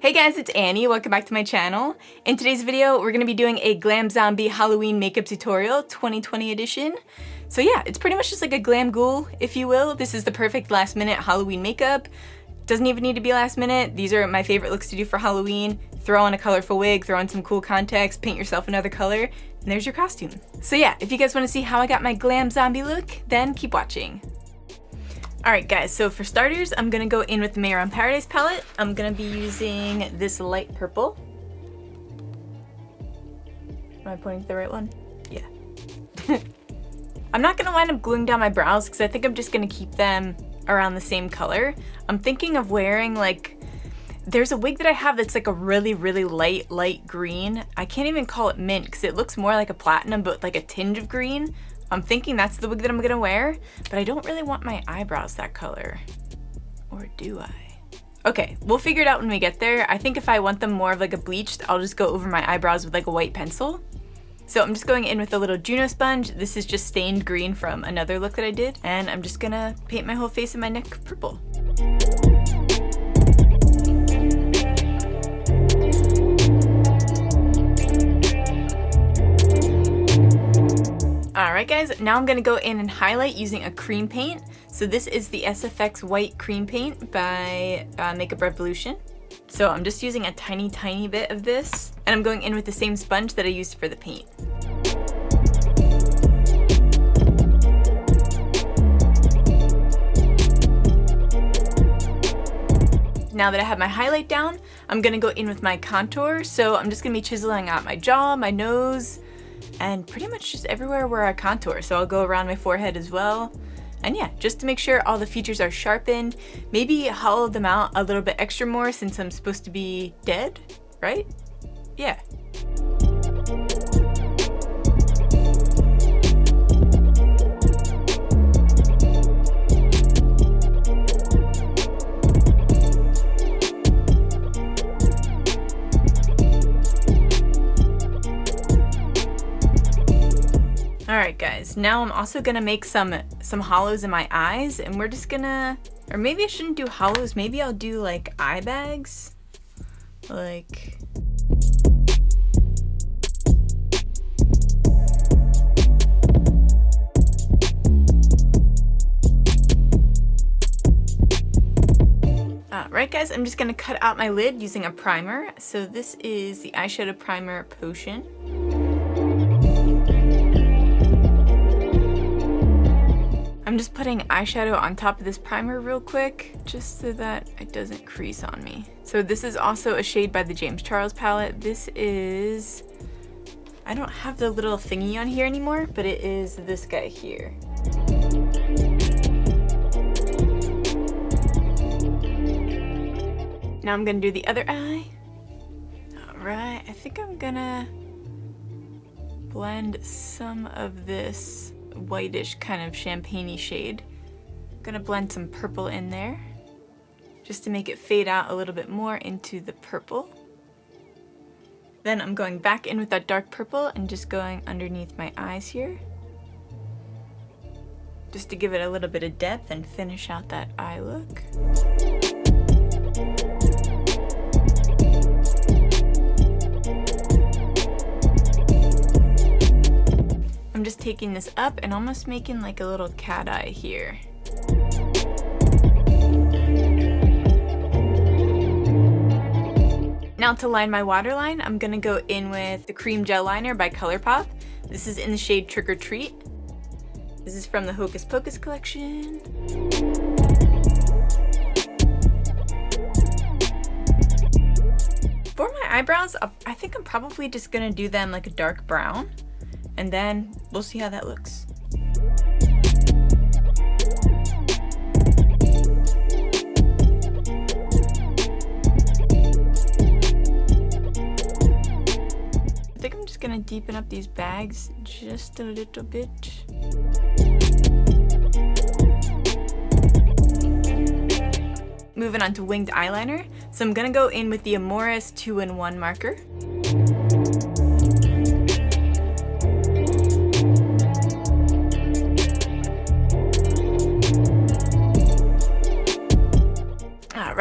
Hey guys, it's Annie. Welcome back to my channel. In today's video, we're going to be doing a Glam Zombie Halloween makeup tutorial 2020 edition. So yeah, it's pretty much just like a Glam Ghoul, if you will. This is the perfect last minute Halloween makeup. Doesn't even need to be last minute. These are my favorite looks to do for Halloween. Throw on a colorful wig, throw on some cool contacts, paint yourself another color, and there's your costume. So yeah, if you guys want to see how I got my glam zombie look, then keep watching. Alright guys, so for starters, I'm going to go in with the Mayor on Paradise palette. I'm going to be using this light purple. Am I pointing to the right one? Yeah. I'm not going to wind up gluing down my brows because I think I'm just going to keep them around the same color. I'm thinking of wearing there's a wig that I have that's like a really light green. I can't even call it mint because it looks more like a platinum but like a tinge of green. I'm thinking that's the wig that I'm gonna wear, but I don't really want my eyebrows that color. Or do I? Okay, we'll figure it out when we get there. I think if I want them more of like a bleached, I'll just go over my eyebrows with like a white pencil. So I'm just going in with a little Juno sponge. This is just stained green from another look that I did. And I'm just gonna paint my whole face and my neck purple. Alright guys, now I'm going to go in and highlight using a cream paint. So this is the SFX White Cream Paint by Makeup Revolution. So I'm just using a tiny bit of this, and I'm going in with the same sponge that I used for the paint. Now that I have my highlight down, I'm going to go in with my contour. So I'm just going to be chiseling out my jaw, my nose, and pretty much just everywhere where I contour. So I'll go around my forehead as well. And yeah, just to make sure all the features are sharpened, maybe hollow them out a little bit extra more since I'm supposed to be dead, right? Yeah. Alright guys, now I'm also gonna make some hollows in my eyes, and we're just gonna, or maybe I shouldn't do hollows, maybe I'll do like eye bags. Like, alright guys, I'm just gonna cut out my lid using a primer. So this is the eyeshadow primer Potion. I'm just putting eyeshadow on top of this primer real quick, just so that it doesn't crease on me. So this is also a shade by the James Charles palette. This is, I don't have the little thingy on here anymore, but it is this guy here. Now I'm gonna do the other eye. All right, I think I'm gonna blend some of this whitish kind of champagne-y shade. I'm gonna blend some purple in there just to make it fade out a little bit more into the purple. Then I'm going back in with that dark purple and just going underneath my eyes here just to give it a little bit of depth and finish out that eye look. I'm just taking this up and almost making like a little cat eye here. Now to line my waterline, I'm gonna go in with the Cream Gel Liner by ColourPop. This is in the shade Trick or Treat. This is from the Hocus Pocus collection. For my eyebrows, I think I'm probably just gonna do them like a dark brown. And then we'll see how that looks. I think I'm just gonna deepen up these bags just a little bit. Moving on to winged eyeliner. So I'm gonna go in with the Amoris 2-in-1 marker.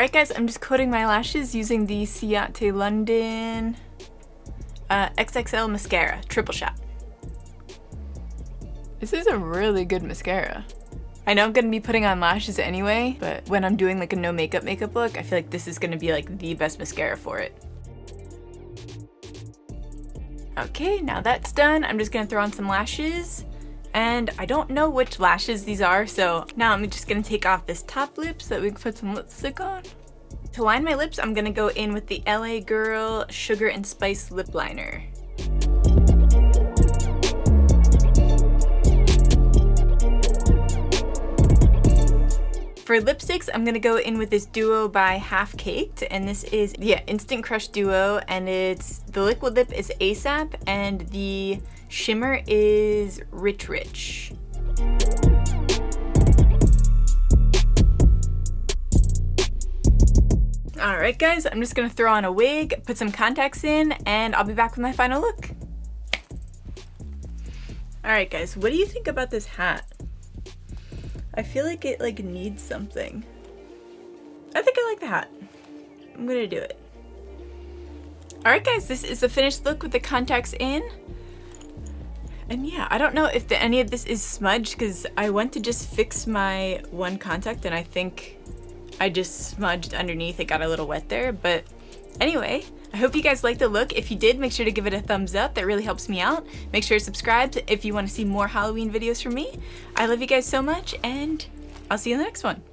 Alright guys, I'm just coating my lashes using the Ciate London XXL mascara, triple shot. This is a really good mascara. I know I'm gonna be putting on lashes anyway, but when I'm doing like a no makeup look, I feel like this is gonna be like the best mascara for it. Okay, now that's done, I'm just gonna throw on some lashes. And I don't know which lashes these are, so now I'm just gonna take off this top lip so that we can put some lipstick on. To line my lips, I'm gonna go in with the LA Girl Sugar and Spice Lip Liner. For lipsticks, I'm gonna go in with this duo by Half Caked, and this is, Instant Crush Duo, and the liquid lip is ASAP, and the shimmer is Rich Rich. Alright guys, I'm just gonna throw on a wig, put some contacts in, and I'll be back with my final look. Alright guys, what do you think about this hat? I feel like it needs something. I think I like the hat. I'm gonna do it. Alright guys, this is the finished look with the contacts in. And yeah, I don't know if any of this is smudged because I went to just fix my one contact and I think I just smudged underneath. It got a little wet there, but anyway, I hope you guys liked the look. If you did, make sure to give it a thumbs up. That really helps me out. Make sure to subscribe if you want to see more Halloween videos from me. I love you guys so much, and I'll see you in the next one.